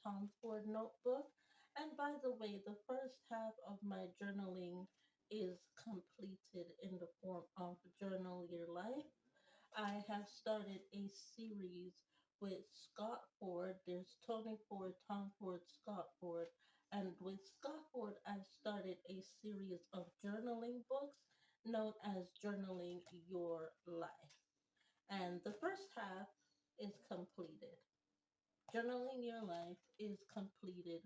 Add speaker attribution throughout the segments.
Speaker 1: Tom Ford notebook. And by the way, the first half of my journaling is completed in the form of Journal Your Life. I have started a series with Scott Ford. There's Tony Ford, Tom Ford, Scott Ford. And with Scott Ford, I've started a series of journaling books known as Journaling Your Life. And the first half is completed. Journaling Your Life is completed.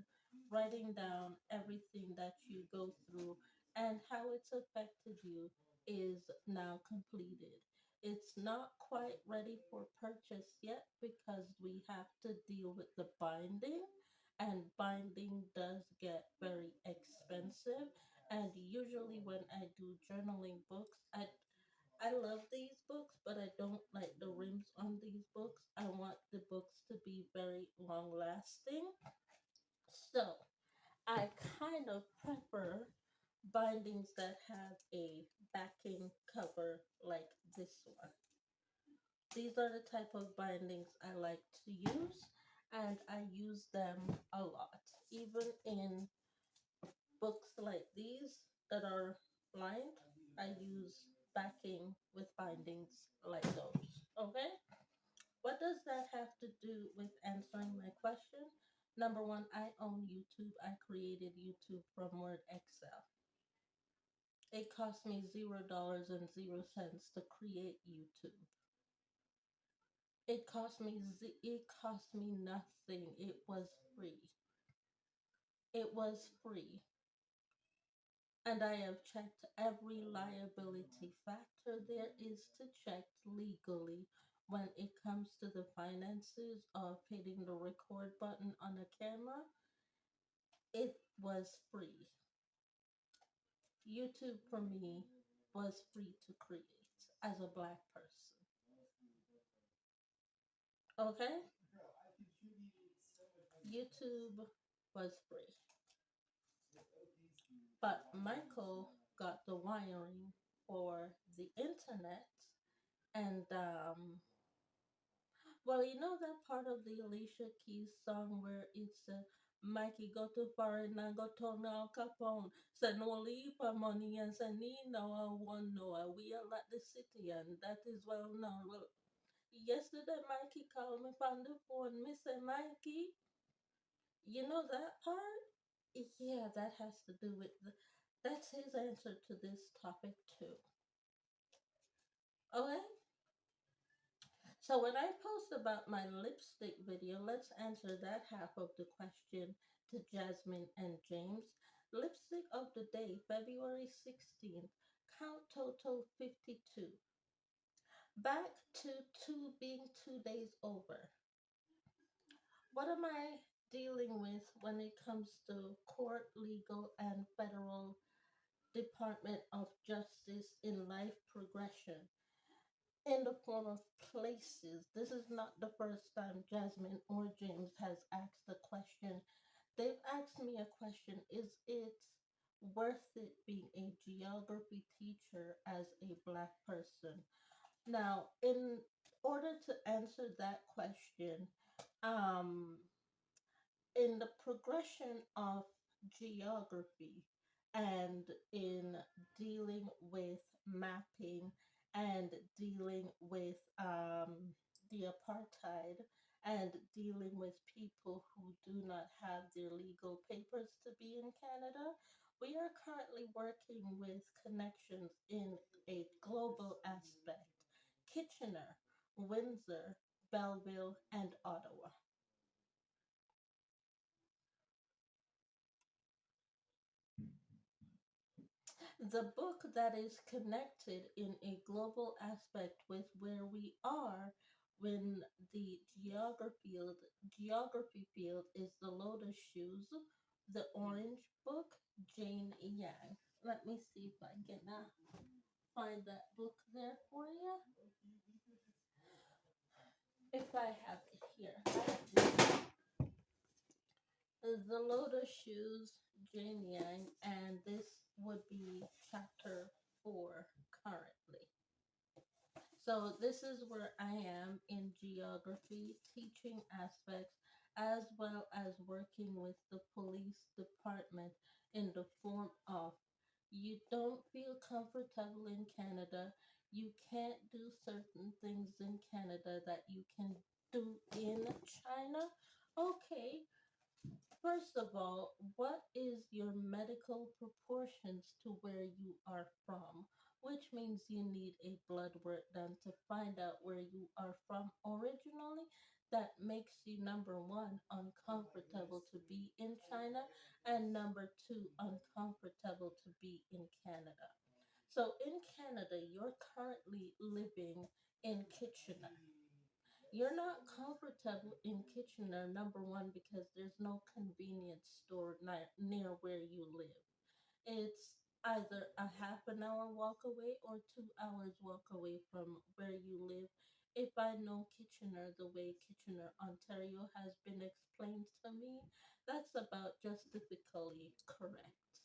Speaker 1: Writing down everything that you go through and how it's affected you is now completed. It's not quite ready for purchase yet because we have to deal with the binding, and binding does get very expensive. And usually, when I do journaling books, I love these books, but I don't like the rims on these books. I want the books to be very long lasting. So I kind of prefer bindings that have a backing cover like this one. These are the type of bindings I like to use, and I use them a lot. Even in books like these that are lined, I use backing with bindings like those. Okay? What does that have to do with answering my question? Number one, I own YouTube. I created YouTube from Word Excel. It cost me $0 and 0 cents to create YouTube. It cost me nothing. It was free. It was free. And I have checked every liability factor there is to check legally when it comes to the finances of hitting the record button on a camera. It was free. YouTube for me was free to create as a black person. Okay? YouTube was free. But Michael got the wiring for the internet, and well, you know that part of the Alicia Keys song where it's Mikey go to foreign and go turn Al Capone, say no leave for money and say need no I want no we are like the city and that is well known. Well, yesterday Mikey called me from the phone, me say Mikey, you know that part? Yeah, that has to do with that's his answer to this topic too. Okay? So when I post about my lipstick video, let's answer that half of the question to Jasmine and James. Lipstick of the day, February 16th. Count total 52. Back to being 2 days over. What am I dealing with when it comes to court, legal, and federal Department of Justice in life progression? In the form of places. This is not the first time Jasmine or James has asked a question. They've asked me a question: is it worth it being a geography teacher as a black person? Now, in order to answer that question, um, in the progression of geography and in dealing with mapping and dealing with the apartheid and dealing with people who do not have their legal papers to be in Canada, we are currently working with connections in a global aspect: Kitchener, Windsor, Belleville, and Ottawa. The book that is connected in a global aspect with where we are when the geography field is the Lotus Shoes, the Orange Book, Jane Yang. Let me see if I can find that book there for you. If I have it here. The Lotus Shoes, Jane Yang, and this would be chapter 4 currently. So this is where I am in geography, teaching aspects, as well as working with the police department in the form of you don't feel comfortable in Canada, you can't do certain things in Canada that you can do in China. Okay, first of all, what is your medical proportions to where you are from? Which means you need a blood work done to find out where you are from originally. That makes you number one, uncomfortable to be in China, and number two, uncomfortable to be in Canada. So in Canada, you're currently living in Kitchener. You're not comfortable in Kitchener, number one, because there's no convenience store near where you live. It's either a half an hour walk away or 2 hours walk away from where you live. If I know Kitchener the way Kitchener, Ontario has been explained to me, that's about justifically correct.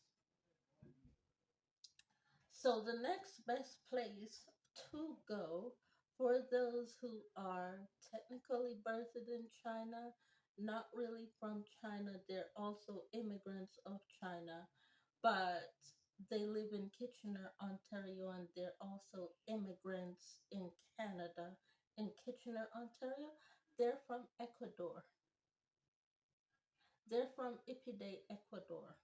Speaker 1: So the next best place to go for those who are technically birthed in China, not really from China, they're also immigrants of China, but they live in Kitchener, Ontario, and they're also immigrants in Canada. In Kitchener, Ontario, they're from Ecuador. They're from Ipiday, Ecuador,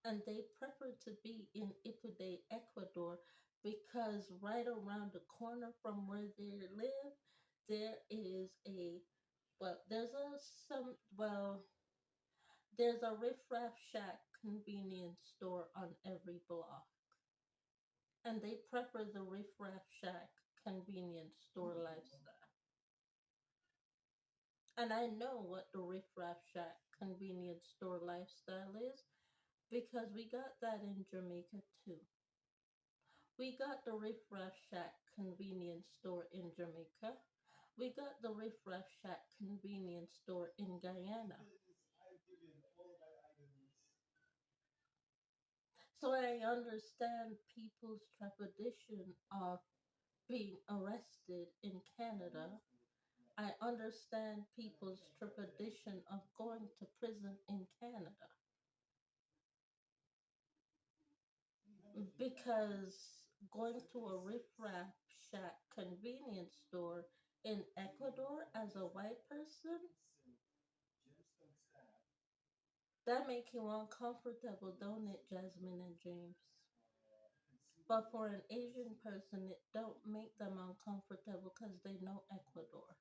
Speaker 1: and they prefer to be in Ipiday, Ecuador, because right around the corner from where they live, there is a well, there's a some well, there's a Riff Raff Shack convenience store on every block, and they prefer the Riff Raff Shack convenience store lifestyle. And I know what the Riff Raff Shack convenience store lifestyle is because we got that in Jamaica too. We got the Riff Raff Shack convenience store in Jamaica. We got the Riff Raff Shack convenience store in Guyana. So I understand people's trepidation of being arrested in Canada. I understand people's trepidation of going to prison in Canada because going to a Riff Raff Shack convenience store in Ecuador as a white person, that make you uncomfortable, don't it, Jasmine and James? But for an Asian person, it don't make them uncomfortable because they know Ecuador.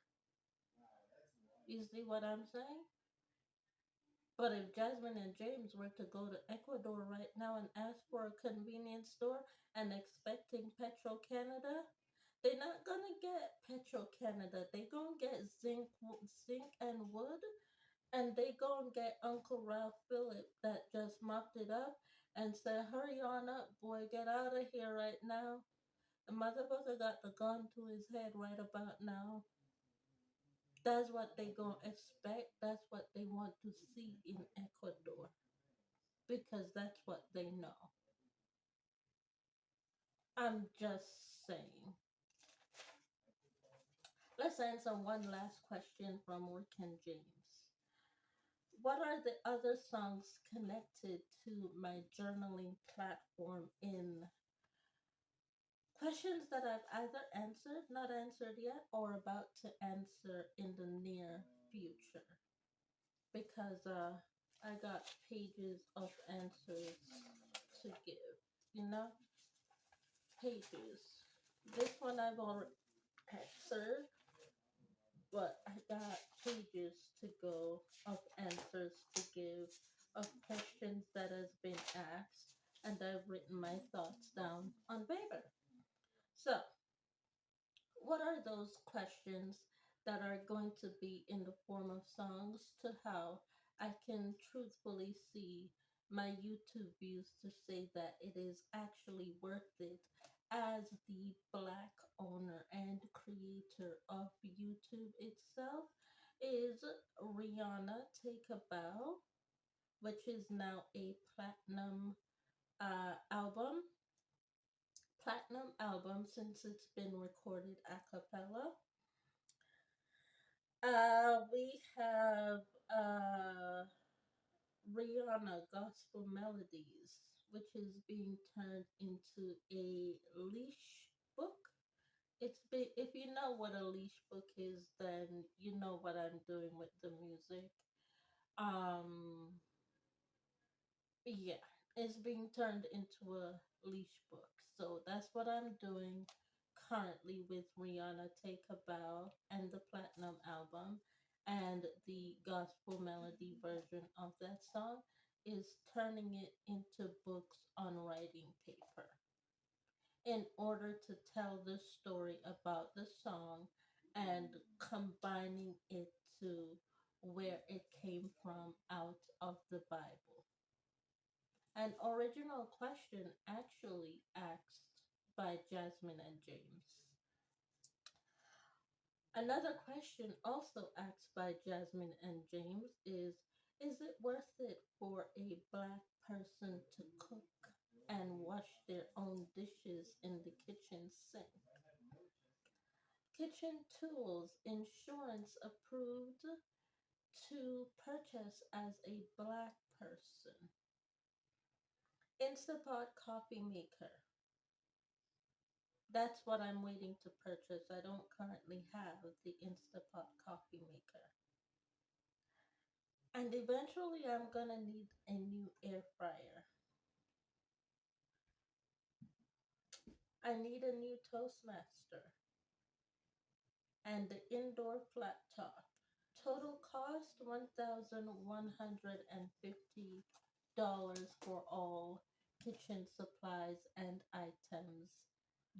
Speaker 1: You see what I'm saying? But if Jasmine and James were to go to Ecuador right now and ask for a convenience store and expecting Petro Canada, they're not gonna get Petro Canada. They gonna get zinc and wood, and they gonna get Uncle Ralph Phillip that just mopped it up and said, "Hurry on up, boy, get out of here right now." The motherfucker got the gun to his head right about now. That's what they gonna expect. That's what they want to see in Ecuador because that's what they know. I'm just saying. Let's answer one last question from Rick and James. What are the other songs connected to my journaling platform in questions that I've either answered, not answered yet, or about to answer in the near future? Because I got pages of answers to give, you know? Pages. This one I've already answered, but I got pages to go of answers to give, of questions that has been asked, and I've written my thoughts down on paper. So, what are those questions that are going to be in the form of songs to how I can truthfully see my YouTube views to say that it is actually worth it as the black owner and creator of YouTube itself is Rihanna Take a Bow, which is now a platinum album since it's been recorded a cappella. We have uh, Rihanna Gospel Melodies, which is being turned into a leash book. If you know what a leash book is, then you know what I'm doing with the music. Um, yeah, it's being turned into a leash book. So that's what I'm doing currently with Rihanna Take a Bow and the Platinum album. And the gospel melody version of that song is turning it into books on writing paper in order to tell the story about the song and combining it to where it came from out of the Bible. An original question actually asked by Jasmine and James. Another question also asked by Jasmine and James is it worth it for a black person to cook and wash their own dishes in the kitchen sink? Kitchen tools, insurance approved to purchase as a black person. Instapot coffee maker. That's what I'm waiting to purchase. I don't currently have the Instapot coffee maker. And eventually I'm gonna need a new air fryer. I need a new Toastmaster and the indoor flat top. Total cost $1,150 for all kitchen supplies and items,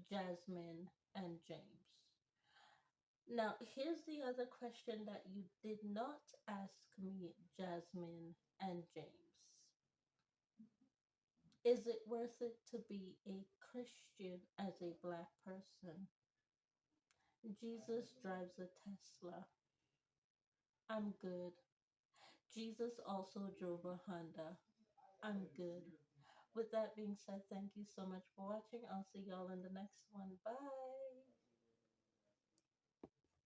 Speaker 1: Jasmine and James. Now, here's the other question that you did not ask me, Jasmine and James. Is it worth it to be a Christian as a black person? Jesus drives a Tesla. I'm good. Jesus also drove a Honda. I'm good. With that being said, thank you so much for watching. I'll see y'all in the next one. Bye.